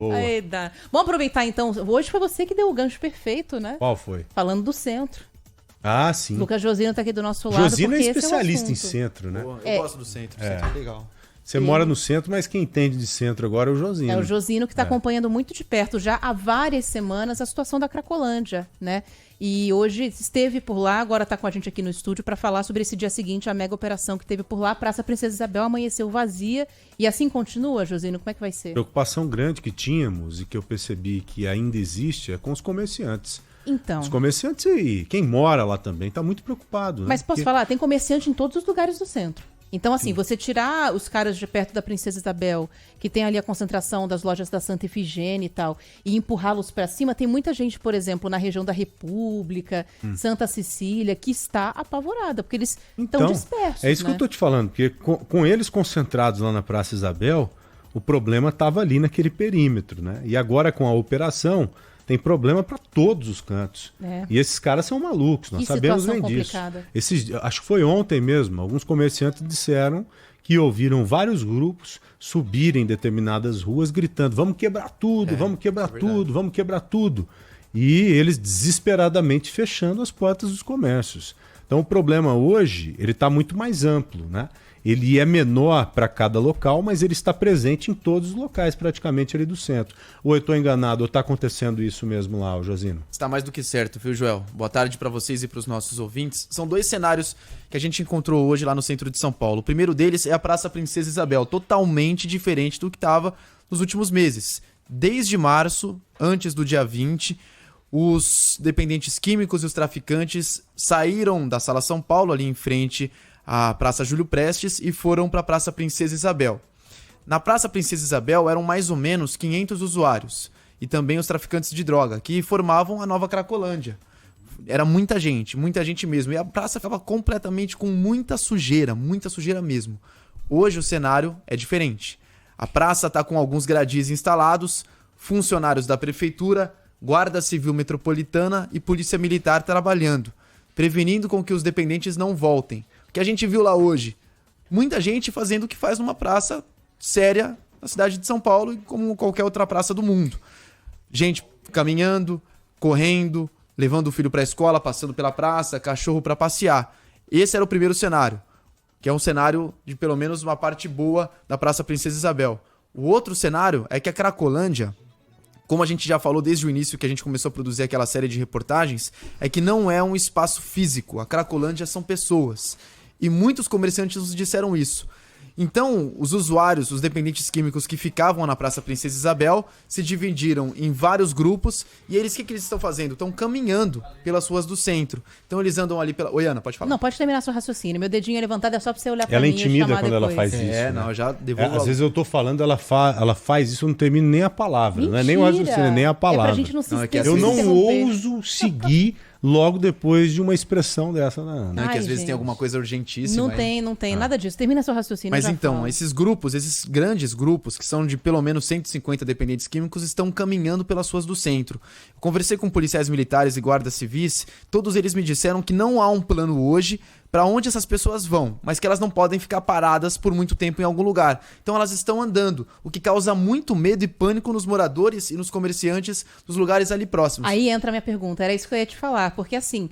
Boa. Eita. Vamos aproveitar então. Hoje foi você que deu o gancho perfeito, né? Qual foi? Falando do centro. Ah, sim. Lucas Josino tá aqui do nosso lado. Josino é porque esse especialista o em assunto. centro, né? Eu gosto do centro, o centro é legal. Você mora no centro, mas quem entende de centro agora é o Josino. É o Josino que está acompanhando muito de perto já há várias semanas a situação da Cracolândia, né? E hoje esteve por lá, agora está com a gente aqui no estúdio para falar sobre esse dia seguinte, a mega operação que teve por lá. A Praça Princesa Isabel amanheceu vazia e assim continua, Josino? Como é que vai ser? Preocupação grande que tínhamos e que eu percebi que ainda existe é com os comerciantes. Então. Os comerciantes e quem mora lá também está muito preocupado. Né? Mas posso falar, tem comerciante em todos os lugares do centro. Então, assim, você tirar os caras de perto da Princesa Isabel, que tem ali a concentração das lojas da Santa Efigênia e tal, e empurrá-los pra cima, tem muita gente, por exemplo, na região da República, Santa Cecília, que está apavorada, porque eles estão dispersos. É isso que eu tô te falando, porque com eles concentrados lá na Praça Isabel, o problema estava ali naquele perímetro, né? E agora com a operação, tem problema para todos os cantos. É. E esses caras são malucos, nós sabemos bem disso. Acho que foi ontem mesmo, alguns comerciantes disseram que ouviram vários grupos subirem determinadas ruas gritando: vamos quebrar tudo, vamos quebrar tudo, vamos quebrar tudo. E eles desesperadamente fechando as portas dos comércios. Então o problema hoje, ele está muito mais amplo, né? Ele é menor para cada local, mas ele está presente em todos os locais praticamente ali do centro. Ou eu estou enganado, ou está acontecendo isso mesmo lá, Josino? Está mais do que certo, viu, Joel? Boa tarde para vocês e para os nossos ouvintes. São dois cenários que a gente encontrou hoje lá no centro de São Paulo. O primeiro deles é a Praça Princesa Isabel, totalmente diferente do que estava nos últimos meses. Desde março, antes do dia 20, os dependentes químicos e os traficantes saíram da Sala São Paulo, ali em frente à Praça Júlio Prestes, e foram para a Praça Princesa Isabel. Na Praça Princesa Isabel eram mais ou menos 500 usuários, e também os traficantes de droga, que formavam a nova Cracolândia. Era muita gente mesmo, e a praça ficava completamente com muita sujeira mesmo. Hoje o cenário é diferente. A praça está com alguns gradis instalados, funcionários da prefeitura, Guarda Civil Metropolitana e Polícia Militar trabalhando, prevenindo com que os dependentes não voltem. O que a gente viu lá hoje, muita gente fazendo o que faz numa praça séria na cidade de São Paulo e como qualquer outra praça do mundo. Gente caminhando, correndo, levando o filho para a escola, passando pela praça, cachorro para passear. Esse era o primeiro cenário, que é um cenário de pelo menos uma parte boa da Praça Princesa Isabel. O outro cenário é que a Cracolândia, como a gente já falou desde o início que a gente começou a produzir aquela série de reportagens, é que não é um espaço físico. A Cracolândia são pessoas. E muitos comerciantes nos disseram isso. Então, os usuários, os dependentes químicos que ficavam na Praça Princesa Isabel, se dividiram em vários grupos. E eles, o que eles estão fazendo? Estão caminhando pelas ruas do centro. Então, eles andam ali pela... Oi, Ana, pode falar. Não, pode terminar seu raciocínio. Meu dedinho é levantado, é só pra você olhar pra Ela mim intimida e quando depois. ela faz isso. É, né? não, eu já devolvo. Às vezes eu tô falando, ela faz isso, eu não termino nem a palavra. Mentira. Não é nem o raciocínio, nem a palavra. É pra gente não se Não, é que Eu às não vezes ouso seguir logo depois de uma expressão dessa na Ana. Não, é que Ai, às vezes gente. tem alguma coisa urgentíssima. Não tem nada disso. Termina seu raciocínio. Mas eu já então, falo. esses grupos, esses grandes grupos, que são de pelo menos 150 dependentes químicos, estão caminhando pelas ruas do centro. Eu conversei com policiais militares e guardas civis, todos eles me disseram que não há um plano hoje para onde essas pessoas vão, mas que elas não podem ficar paradas por muito tempo em algum lugar. Então elas estão andando, o que causa muito medo e pânico nos moradores e nos comerciantes dos lugares ali próximos. Aí entra a minha pergunta, era isso que eu ia te falar, porque assim,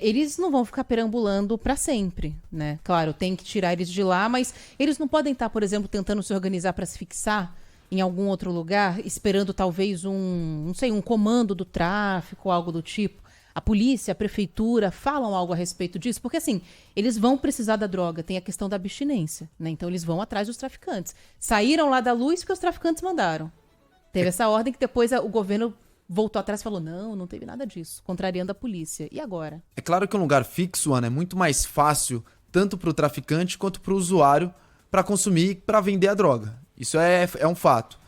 eles não vão ficar perambulando para sempre, né? Claro, tem que tirar eles de lá, mas eles não podem estar, por exemplo, tentando se organizar para se fixar em algum outro lugar, esperando talvez um comando do tráfico, algo do tipo. A polícia, a prefeitura falam algo a respeito disso? Porque, assim, eles vão precisar da droga. Tem a questão da abstinência, né? Então, eles vão atrás dos traficantes. Saíram lá da luz porque os traficantes mandaram. Teve essa ordem que depois o governo voltou atrás e falou, não teve nada disso, contrariando a polícia. E agora? É claro que um lugar fixo, Ana, é muito mais fácil, tanto para o traficante quanto para o usuário, para consumir e para vender a droga. Isso é um fato.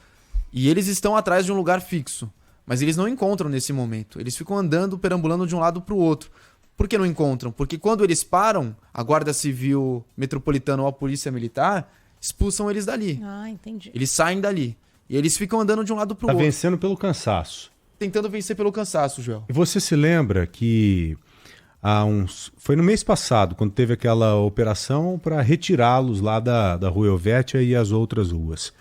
E eles estão atrás de um lugar fixo. Mas eles não encontram nesse momento. Eles ficam andando, perambulando de um lado para o outro. Por que não encontram? Porque quando eles param, a Guarda Civil Metropolitana ou a Polícia Militar expulsam eles dali. Ah, entendi. Eles saem dali. E eles ficam andando de um lado para o Tá outro. vencendo pelo cansaço. Tentando vencer pelo cansaço, Joel. E você se lembra que foi no mês passado, quando teve aquela operação para retirá-los lá da Rua Helvétia e as outras ruas,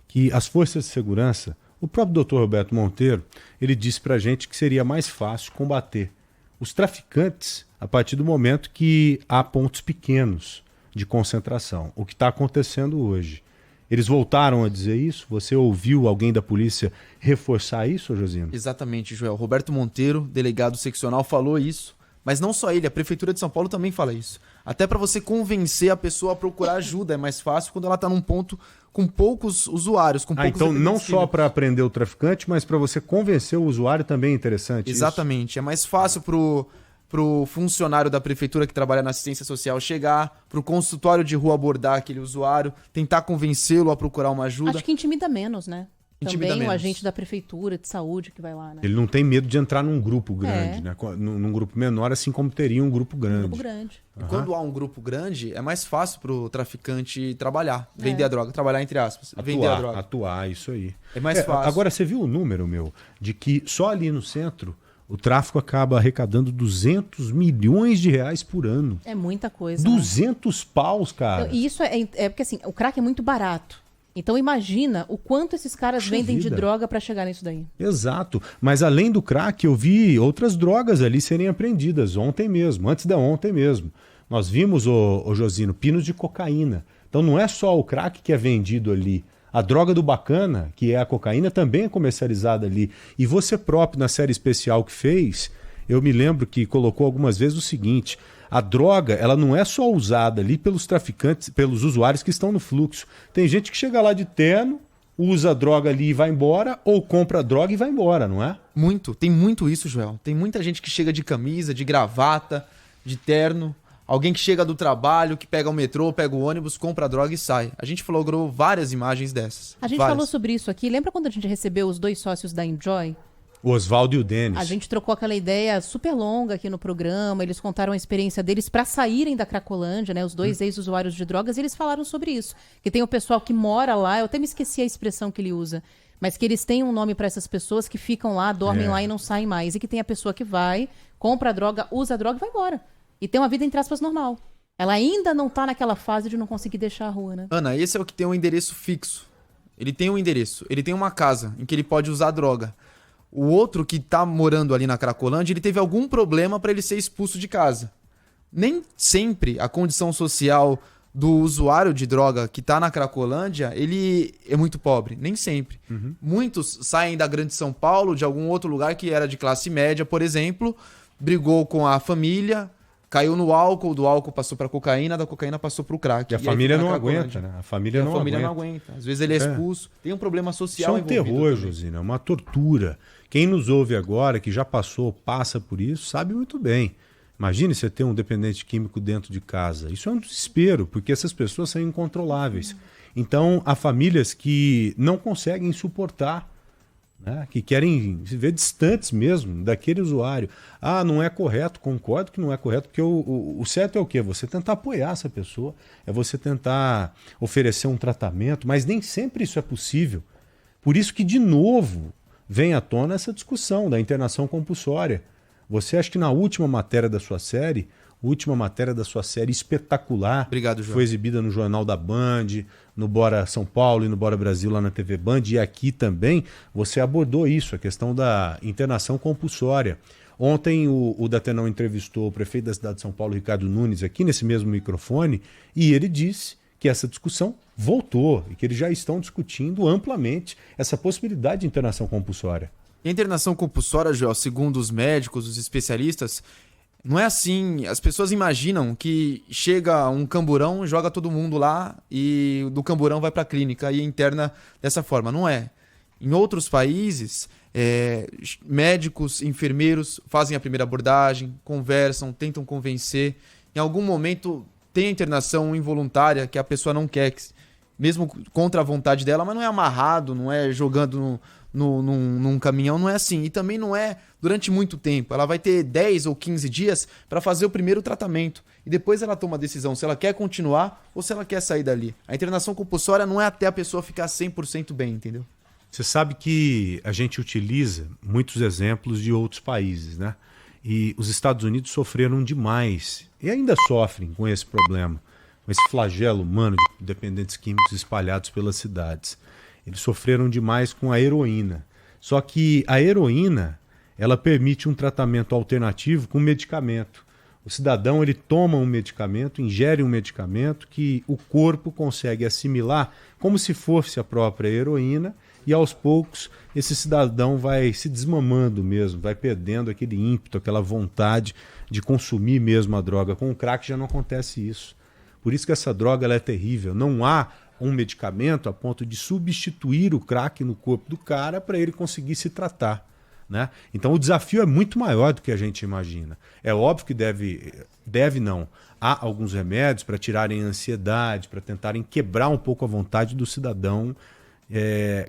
que as forças de segurança O próprio Dr. Roberto Monteiro, ele disse pra gente que seria mais fácil combater os traficantes a partir do momento que há pontos pequenos de concentração. O que está acontecendo hoje. Eles voltaram a dizer isso? Você ouviu alguém da polícia reforçar isso, Josino? Exatamente, Joel. Roberto Monteiro, delegado seccional, falou isso. Mas não só ele, a Prefeitura de São Paulo também fala isso. Até para você convencer a pessoa a procurar ajuda é mais fácil quando ela está num ponto com poucos usuários, com poucos então não só para prender o traficante, mas para você convencer o usuário também é interessante. Exatamente. Isso? É mais fácil pro funcionário da prefeitura que trabalha na assistência social chegar, pro consultório de rua abordar aquele usuário, tentar convencê-lo a procurar uma ajuda. Acho que intimida menos, né? Intimida também menos. O agente da prefeitura de saúde que vai lá, né? Ele não tem medo de entrar num grupo grande, né? Num grupo menor, assim como teria um grupo grande. Um grupo grande. E quando há um grupo grande, é mais fácil pro traficante trabalhar, vender a droga, trabalhar entre aspas, vender a droga. Atuar, isso aí. É mais fácil. Agora, você viu o número, de que só ali no centro o tráfico acaba arrecadando 200 milhões de reais por ano. É muita coisa. 200 paus, cara. E isso é porque assim, o crack é muito barato. Então imagina o quanto esses caras vendem de droga para chegar nisso daí. Exato. Mas além do crack, eu vi outras drogas ali serem apreendidas ontem mesmo, antes da ontem mesmo. Nós vimos, ô Josino, pinos de cocaína. Então não é só o crack que é vendido ali. A droga do bacana, que é a cocaína, também é comercializada ali. E você próprio, na série especial que fez, eu me lembro que colocou algumas vezes o seguinte: a droga, ela não é só usada ali pelos traficantes, pelos usuários que estão no fluxo. Tem gente que chega lá de terno, usa a droga ali e vai embora, ou compra a droga e vai embora, não é? Muito. Tem muito isso, Joel. Tem muita gente que chega de camisa, de gravata, de terno. Alguém que chega do trabalho, que pega o metrô, pega o ônibus, compra a droga e sai. A gente logrou várias imagens dessas. A gente falou sobre isso aqui. Lembra quando a gente recebeu os 2 sócios da Enjoy? O Oswaldo e o Denis. A gente trocou aquela ideia super longa aqui no programa. Eles contaram a experiência deles para saírem da Cracolândia, né? Os 2 ex-usuários de drogas, e eles falaram sobre isso. Que tem o pessoal que mora lá, eu até me esqueci a expressão que ele usa, mas que eles têm um nome para essas pessoas que ficam lá, dormem lá e não saem mais. E que tem a pessoa que vai, compra a droga, usa a droga e vai embora. E tem uma vida, entre aspas, normal. Ela ainda não tá naquela fase de não conseguir deixar a rua, né? Ana, esse é o que tem um endereço fixo. Ele tem um endereço, ele tem uma casa em que ele pode usar droga. O outro que tá morando ali na Cracolândia, ele teve algum problema para ele ser expulso de casa. Nem sempre a condição social do usuário de droga que tá na Cracolândia, ele é muito pobre. Nem sempre. Muitos saem da Grande São Paulo, de algum outro lugar que era de classe média, por exemplo, brigou com a família, caiu no álcool, do álcool passou para cocaína, da cocaína passou para o crack. E a família não aguenta, né? A família não aguenta. Às vezes ele é expulso. Tem um problema social envolvido. Isso é um terror, Josina, é uma tortura. Quem nos ouve agora, que já passou, passa por isso, sabe muito bem. Imagine você ter um dependente químico dentro de casa. Isso é um desespero, porque essas pessoas são incontroláveis. Então, há famílias que não conseguem suportar, né, que querem se ver distantes mesmo daquele usuário. Ah, não é correto, concordo que não é correto, porque o certo é o quê? Você tentar apoiar essa pessoa, é você tentar oferecer um tratamento, mas nem sempre isso é possível. Por isso que, de novo, vem à tona essa discussão da internação compulsória. Você acha que na última matéria da sua série espetacular, obrigado, João, foi exibida no Jornal da Band, no Bora São Paulo e no Bora Brasil lá na TV Band, e aqui também você abordou isso, a questão da internação compulsória. Ontem o Datenão entrevistou o prefeito da cidade de São Paulo, Ricardo Nunes, aqui nesse mesmo microfone, e ele disse que essa discussão voltou e que eles já estão discutindo amplamente essa possibilidade de internação compulsória. E a internação compulsória, Joel, segundo os médicos, os especialistas, não é assim. As pessoas imaginam que chega um camburão, joga todo mundo lá e do camburão vai para a clínica e interna dessa forma. Não é. Em outros países, médicos, enfermeiros fazem a primeira abordagem, conversam, tentam convencer. Em algum momento tem a internação involuntária que a pessoa não quer, mesmo contra a vontade dela, mas não é amarrado, não é jogando num caminhão, não é assim. E também não é durante muito tempo. Ela vai ter 10 ou 15 dias para fazer o primeiro tratamento. E depois ela toma a decisão se ela quer continuar ou se ela quer sair dali. A internação compulsória não é até a pessoa ficar 100% bem, entendeu? Você sabe que a gente utiliza muitos exemplos de outros países, né? E os Estados Unidos sofreram demais e ainda sofrem com esse problema, com esse flagelo humano de dependentes químicos espalhados pelas cidades. Eles sofreram demais com a heroína. Só que a heroína, ela permite um tratamento alternativo com medicamento. O cidadão, ele toma um medicamento, ingere um medicamento que o corpo consegue assimilar como se fosse a própria heroína, e aos poucos esse cidadão vai se desmamando mesmo, vai perdendo aquele ímpeto, aquela vontade de consumir mesmo a droga. Com o crack já não acontece isso. Por isso que essa droga ela é terrível. Não há um medicamento a ponto de substituir o crack no corpo do cara para ele conseguir se tratar, né? Então o desafio é muito maior do que a gente imagina. É óbvio que deve não. Há alguns remédios para tirarem a ansiedade, para tentarem quebrar um pouco a vontade do cidadão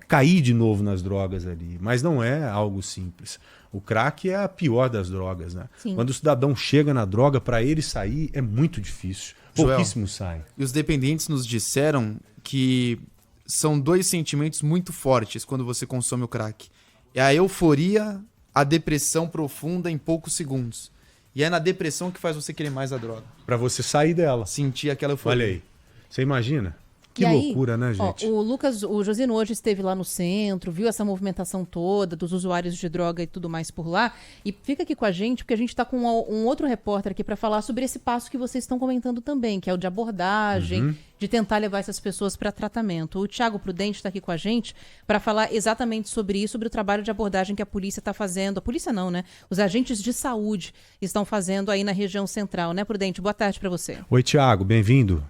cair de novo nas drogas ali. Mas não é algo simples. O crack é a pior das drogas, né? Sim. Quando o cidadão chega na droga, para ele sair é muito difícil. Pouquíssimos saem. E os dependentes nos disseram que são dois sentimentos muito fortes quando você consome o crack. É a euforia, a depressão profunda em poucos segundos. E é na depressão que faz você querer mais a droga. Para você sair dela. Sentir aquela euforia. Olha aí. Você imagina? Que e loucura, aí, né, gente? O Josino hoje esteve lá no centro, viu essa movimentação toda dos usuários de droga e tudo mais por lá. E fica aqui com a gente, porque a gente está com um outro repórter aqui para falar sobre esse passo que vocês estão comentando também, que é o de abordagem, de tentar levar essas pessoas para tratamento. O Thiago Prudente está aqui com a gente para falar exatamente sobre isso, sobre o trabalho de abordagem que a polícia está fazendo. A polícia não, né? Os agentes de saúde estão fazendo aí na região central, né, Prudente? Boa tarde para você. Oi, Thiago, bem-vindo.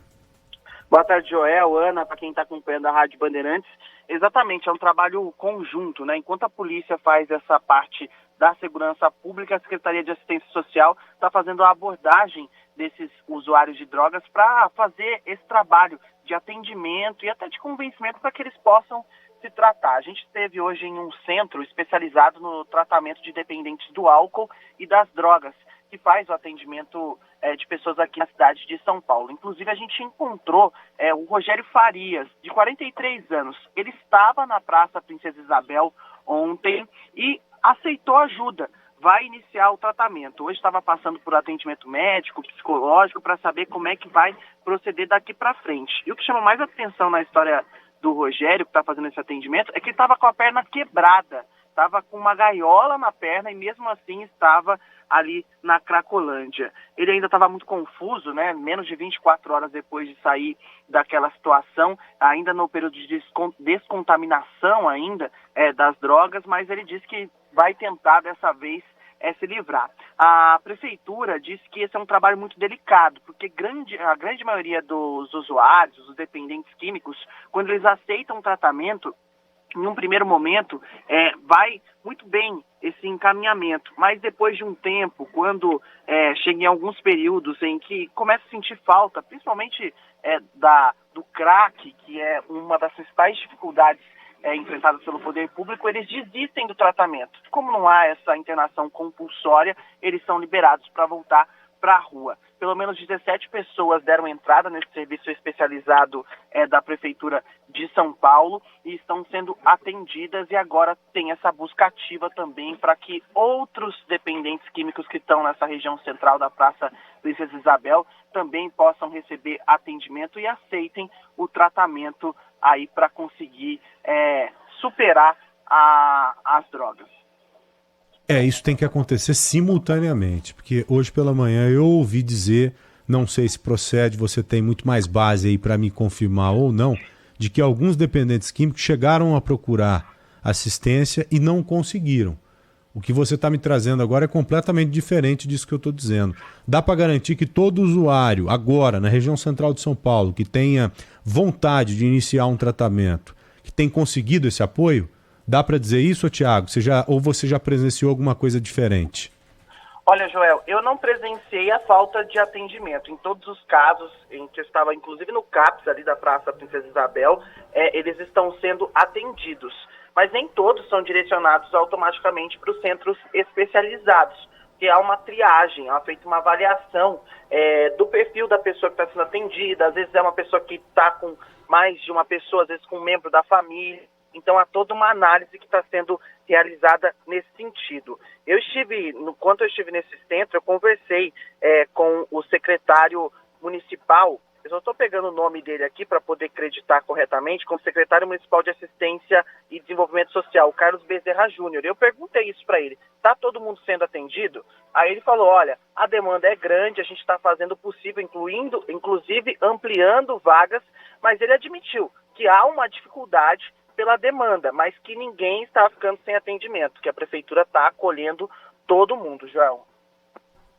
Boa tarde, Joel, Ana, para quem está acompanhando a Rádio Bandeirantes. Exatamente, é um trabalho conjunto, né? Enquanto a polícia faz essa parte da segurança pública, a Secretaria de Assistência Social está fazendo a abordagem desses usuários de drogas para fazer esse trabalho de atendimento e até de convencimento para que eles possam se tratar. A gente esteve hoje em um centro especializado no tratamento de dependentes do álcool e das drogas, que faz o atendimento de pessoas aqui na cidade de São Paulo. Inclusive, a gente encontrou o Rogério Farias, de 43 anos. Ele estava na Praça Princesa Isabel ontem e aceitou ajuda. Vai iniciar o tratamento. Hoje estava passando por atendimento médico, psicológico, para saber como é que vai proceder daqui para frente. E o que chama mais atenção na história do Rogério, que está fazendo esse atendimento, é que ele estava com a perna quebrada. Estava com uma gaiola na perna e mesmo assim estava ali na Cracolândia. Ele ainda estava muito confuso, né? Menos de 24 horas depois de sair daquela situação, ainda no período de descontaminação ainda das drogas, mas ele disse que vai tentar dessa vez se livrar. A prefeitura diz que esse é um trabalho muito delicado, porque a grande maioria dos usuários, dos dependentes químicos, quando eles aceitam o tratamento, em um primeiro momento, vai muito bem esse encaminhamento, mas depois de um tempo, quando chega em alguns períodos em que começa a sentir falta, principalmente do crack, que é uma das principais dificuldades enfrentadas pelo poder público, eles desistem do tratamento. Como não há essa internação compulsória, eles são liberados para voltar para a rua. Pelo menos 17 pessoas deram entrada nesse serviço especializado da Prefeitura de São Paulo e estão sendo atendidas, e agora tem essa busca ativa também para que outros dependentes químicos que estão nessa região central da Praça Princesa Isabel também possam receber atendimento e aceitem o tratamento aí para conseguir superar as drogas. Isso tem que acontecer simultaneamente, porque hoje pela manhã eu ouvi dizer, não sei se procede, você tem muito mais base aí para me confirmar ou não, de que alguns dependentes químicos chegaram a procurar assistência e não conseguiram. O que você está me trazendo agora é completamente diferente disso que eu estou dizendo. Dá para garantir que todo usuário, agora, na região central de São Paulo, que tenha vontade de iniciar um tratamento, que tem conseguido esse apoio? Dá para dizer isso, Thiago? Ou você já presenciou alguma coisa diferente? Olha, Joel, eu não presenciei a falta de atendimento. Em todos os casos em que eu estava, inclusive no CAPS ali da Praça Princesa Isabel, eles estão sendo atendidos. Mas nem todos são direcionados automaticamente para os centros especializados, que há uma triagem, há feita uma avaliação do perfil da pessoa que está sendo atendida. Às vezes é uma pessoa que está com mais de uma pessoa, às vezes com um membro da família. Então, há toda uma análise que está sendo realizada nesse sentido. Enquanto eu estive nesse centro, eu conversei com o secretário municipal Eu só estou pegando o nome dele aqui para poder acreditar corretamente como secretário municipal de Assistência e Desenvolvimento Social, o Carlos Bezerra Júnior. Eu perguntei isso para ele, está todo mundo sendo atendido? Aí ele falou, olha, a demanda é grande, a gente está fazendo o possível, inclusive ampliando vagas, mas ele admitiu que há uma dificuldade pela demanda, mas que ninguém está ficando sem atendimento, que a prefeitura está acolhendo todo mundo, Joel.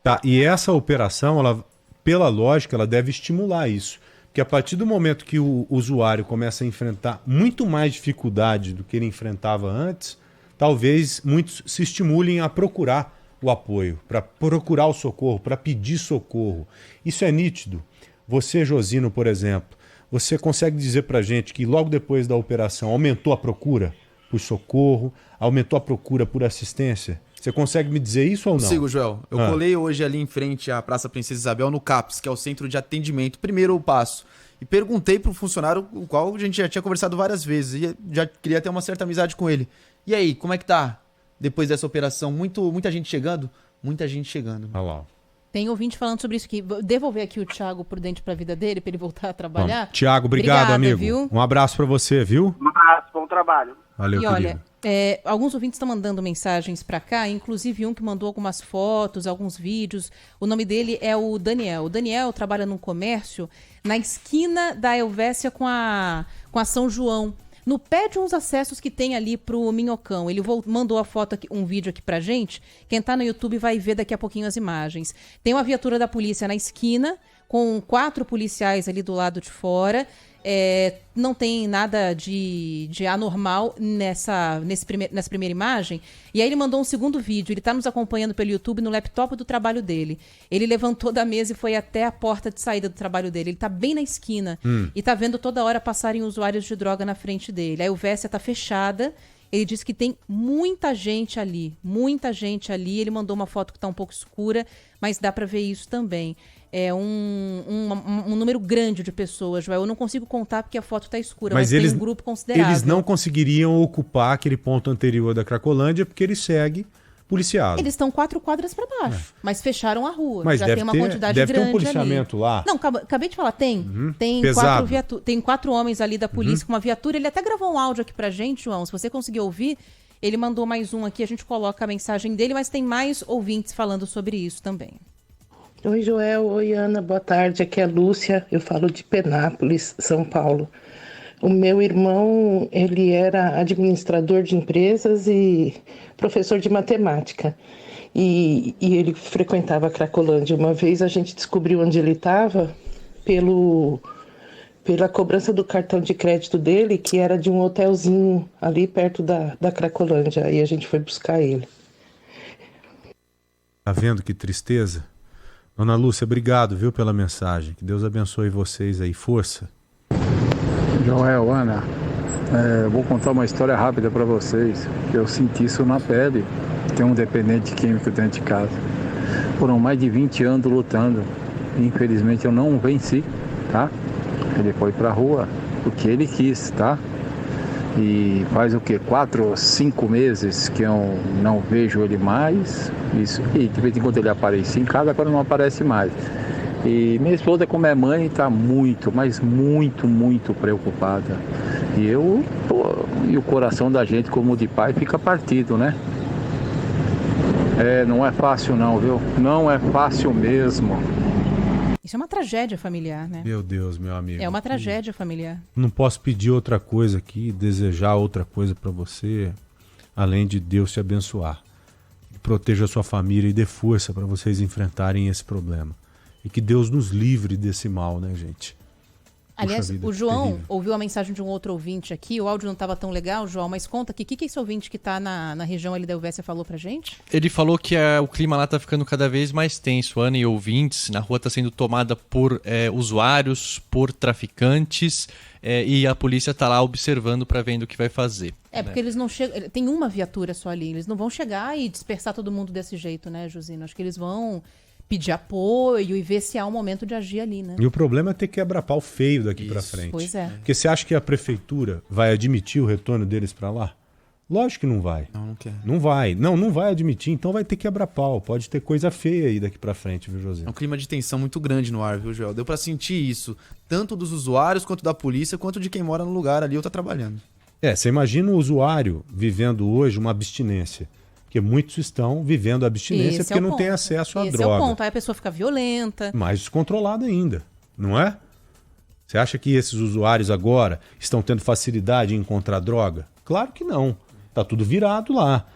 Tá, e essa operação, ela, pela lógica, ela deve estimular isso. Porque a partir do momento que o usuário começa a enfrentar muito mais dificuldade do que ele enfrentava antes, talvez muitos se estimulem a procurar o apoio, para procurar o socorro, para pedir socorro. Isso é nítido. Você, Josino, por exemplo, você consegue dizer para a gente que logo depois da operação aumentou a procura por socorro, aumentou a procura por assistência? Você consegue me dizer isso ou não? Consigo, Joel. Eu colei hoje ali em frente à Praça Princesa Isabel, no CAPS, que é o Centro de Atendimento, primeiro passo. E perguntei para o funcionário, o qual a gente já tinha conversado várias vezes, e já queria ter uma certa amizade com ele. E aí, como é que tá depois dessa operação? Muita gente chegando? Muita gente chegando. Olha lá. Tem ouvinte falando sobre isso aqui. Vou devolver aqui o Thiago Prudente para a vida dele, para ele voltar a trabalhar. Bom, Thiago, obrigado, amigo. Viu? Um abraço para você, viu? Um abraço, bom trabalho. Valeu, e querido. olha, alguns ouvintes estão mandando mensagens para cá, inclusive um que mandou algumas fotos, alguns vídeos. O nome dele é o Daniel. O Daniel trabalha num comércio na esquina da Helvécia com a São João, no pé de uns acessos que tem ali pro Minhocão. Ele mandou a foto aqui, um vídeo aqui pra gente. Quem tá no YouTube vai ver daqui a pouquinho as imagens. Tem uma viatura da polícia na esquina, com 4 policiais ali do lado de fora. Não tem nada de anormal nessa primeira imagem. E aí ele mandou um segundo vídeo. Ele está nos acompanhando pelo YouTube no laptop do trabalho dele. Ele levantou da mesa e foi até a porta de saída do trabalho dele. Ele está bem na esquina e está vendo toda hora passarem usuários de droga na frente dele. A Helvécia está fechada. Ele disse que tem muita gente ali. Muita gente ali. Ele mandou uma foto que está um pouco escura, mas dá para ver isso também. É um número grande de pessoas, Joel. Eu não consigo contar porque a foto está escura, mas tem um grupo considerável. Eles não conseguiriam ocupar aquele ponto anterior da Cracolândia porque ele segue policiado. Eles estão 4 quadras para baixo, mas fecharam a rua. Mas já tem uma quantidade deve grande ter um policiamento ali. lá. Não, acabei de falar, tem. Tem 4 homens ali da polícia com uma viatura. Ele até gravou um áudio aqui pra gente, João. Se você conseguir ouvir, ele mandou mais um aqui, a gente coloca a mensagem dele, mas tem mais ouvintes falando sobre isso também. Oi, Joel. Oi, Ana. Boa tarde. Aqui é a Lúcia. Eu falo de Penápolis, São Paulo. O meu irmão, ele era administrador de empresas e professor de matemática. E ele frequentava a Cracolândia. Uma vez a gente descobriu onde ele estava pela cobrança do cartão de crédito dele, que era de um hotelzinho ali perto da Cracolândia. Aí a gente foi buscar ele. Tá vendo que tristeza? Dona Lúcia, obrigado, viu, pela mensagem. Que Deus abençoe vocês aí. Força. Joel, Ana, vou contar uma história rápida para vocês. Eu senti isso na pele. Tem um dependente químico dentro de casa. Foram mais de 20 anos lutando. Infelizmente eu não venci, tá? Ele foi pra rua porque ele quis, tá? E faz o quê? 4 ou 5 meses que eu não vejo ele mais. Isso. E de vez em quando ele aparecia em casa, agora não aparece mais. E minha esposa, como é mãe, está muito, mas muito, muito preocupada. E e o coração da gente, como de pai, fica partido, né? Não é fácil não, viu? Não é fácil mesmo. Isso é uma tragédia familiar, né? Meu Deus, meu amigo. É uma tragédia familiar. Não posso pedir outra coisa aqui, desejar outra coisa para você, além de Deus te abençoar. Proteja a sua família e dê força para vocês enfrentarem esse problema. E que Deus nos livre desse mal, né, gente? Aliás, vida, o João terrível. ouviu a mensagem de um outro ouvinte aqui. O áudio não estava tão legal, João, mas conta aqui. O que esse ouvinte que está na região ali da Helvécia falou pra gente? Ele falou que o clima lá tá ficando cada vez mais tenso, Ana, e ouvintes. Na rua tá sendo tomada por usuários, por traficantes, e a polícia tá lá observando para vendo o que vai fazer. Porque eles não chegam... Tem uma viatura só ali. Eles não vão chegar e dispersar todo mundo desse jeito, né, Josino? Acho que eles vão pedir apoio e ver se há um momento de agir ali, né? E o problema é ter quebra-pau feio daqui para frente. Pois é. Porque você acha que a prefeitura vai admitir o retorno deles para lá? Lógico que não vai. Não quer. Não vai. Não vai admitir, então vai ter quebrar pau. Pode ter coisa feia aí daqui pra frente, viu, José? É um clima de tensão muito grande no ar, viu, Joel? Deu pra sentir isso, tanto dos usuários, quanto da polícia, quanto de quem mora no lugar ali ou tá trabalhando. Você imagina o usuário vivendo hoje uma abstinência. Porque muitos estão vivendo a abstinência porque não tem acesso à droga. Esse é o ponto. Aí a pessoa fica violenta. Mais descontrolada ainda, não é? Você acha que esses usuários agora estão tendo facilidade em encontrar droga? Claro que não. Tá tudo virado lá.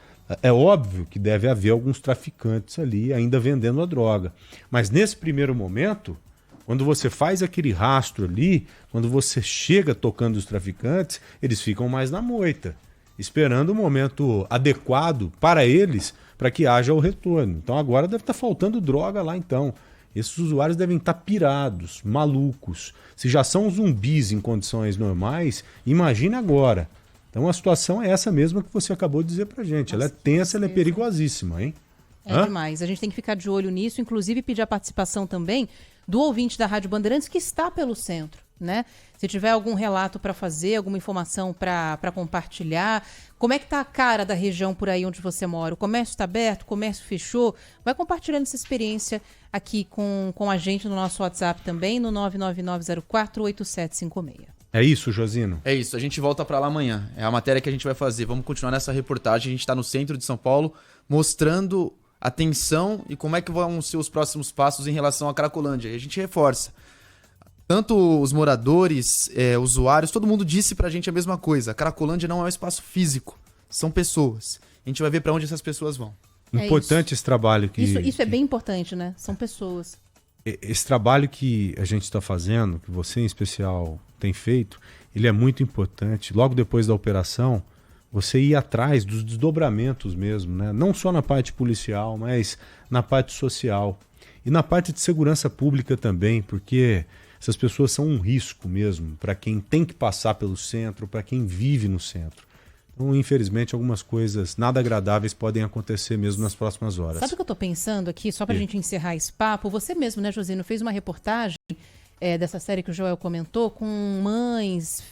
É óbvio que deve haver alguns traficantes ali ainda vendendo a droga. Mas nesse primeiro momento, quando você faz aquele rastro ali, quando você chega tocando os traficantes, eles ficam mais na moita, esperando o momento adequado para eles, para que haja o retorno. Então agora deve estar faltando droga lá então. Esses usuários devem estar pirados, malucos. Se já são zumbis em condições normais, imagine agora. Então a situação é essa mesma que você acabou de dizer pra gente. Ela é tensa, ela é perigosíssima, hein? É demais. A gente tem que ficar de olho nisso, inclusive pedir a participação também do ouvinte da Rádio Bandeirantes que está pelo centro, né? Se tiver algum relato para fazer, alguma informação para compartilhar, como é que tá a cara da região por aí onde você mora? O comércio está aberto? O comércio fechou? Vai compartilhando essa experiência aqui com a gente no nosso WhatsApp também, no 999048756. É isso, Josino? É isso, a gente volta para lá amanhã. É a matéria que a gente vai fazer. Vamos continuar nessa reportagem. A gente está no centro de São Paulo, mostrando a tensão e como é que vão ser os próximos passos em relação à Cracolândia. E a gente reforça. Tanto os moradores, usuários, todo mundo disse pra gente a mesma coisa. A Cracolândia não é um espaço físico, são pessoas. A gente vai ver pra onde essas pessoas vão. Importante esse trabalho que... Isso é bem importante, né? São pessoas. Esse trabalho que a gente está fazendo, que você em especial tem feito, ele é muito importante. Logo depois da operação, você ir atrás dos desdobramentos mesmo, né? Não só na parte policial, mas na parte social. E na parte de segurança pública também, porque essas pessoas são um risco mesmo para quem tem que passar pelo centro, para quem vive no centro. Então, infelizmente, algumas coisas nada agradáveis podem acontecer mesmo nas próximas horas. Sabe o que eu estou pensando aqui, só para a gente encerrar esse papo? Você mesmo, né, Josino, fez uma reportagem dessa série que o Joel comentou, com mães,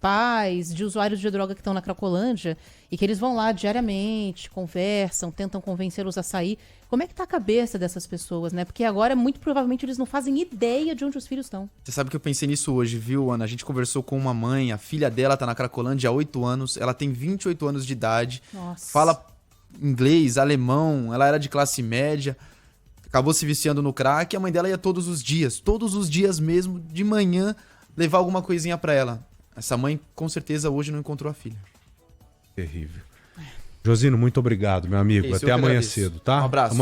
pais de usuários de droga que estão na Cracolândia e que eles vão lá diariamente, conversam, tentam convencê-los a sair. Como é que tá a cabeça dessas pessoas, né? Porque agora, muito provavelmente, eles não fazem ideia de onde os filhos estão. Você sabe que eu pensei nisso hoje, viu, Ana? A gente conversou com uma mãe, a filha dela tá na Cracolândia há 8 anos, ela tem 28 anos de idade, Nossa. Fala inglês, alemão, ela era de classe média, acabou se viciando no crack e a mãe dela ia todos os dias mesmo, de manhã, levar alguma coisinha pra ela. Essa mãe, com certeza, hoje não encontrou a filha. Terrível. Josino, muito obrigado, meu amigo. Até amanhã cedo, tá? Um abraço.